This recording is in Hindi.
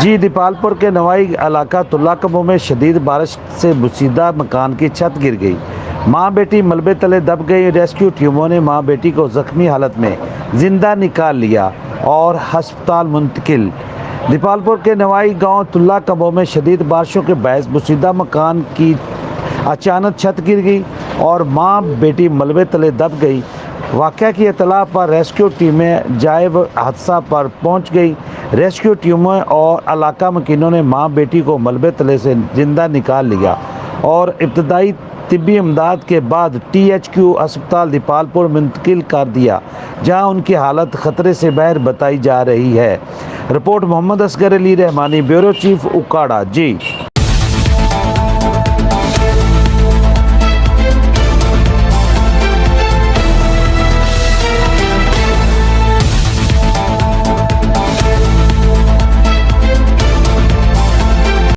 जी, दीपालपुर के नवाई इलाका तुल्ला कबो में शदीद बारिश से बुसीदा मकान की छत गिर गई। मां बेटी मलबे तले दब गई। रेस्क्यू टीमों ने मां बेटी को जख्मी हालत में जिंदा निकाल लिया और अस्पताल मुंतकिल। दीपालपुर के नवाई गांव तुल्ला कबो में शदीद बारिशों के बायस बुसीदा मकान की अचानक छत गिर गई और मां बेटी मलबे तले दब गई। वाक़या की इत्तला पर रेस्क्यू टीमें जायब हादसा पर पहुंच गई। रेस्क्यू टीमों और इलाका मकीनों ने मां बेटी को मलबे तले से जिंदा निकाल लिया और इब्तदाई तिब्बी इमदाद के बाद THQ अस्पताल दीपालपुर मुंतकिल कर दिया, जहां उनकी हालत खतरे से बाहर बताई जा रही है। Report Mohammad Asgar Ali Rahmani, bureau chief, Okara. जी।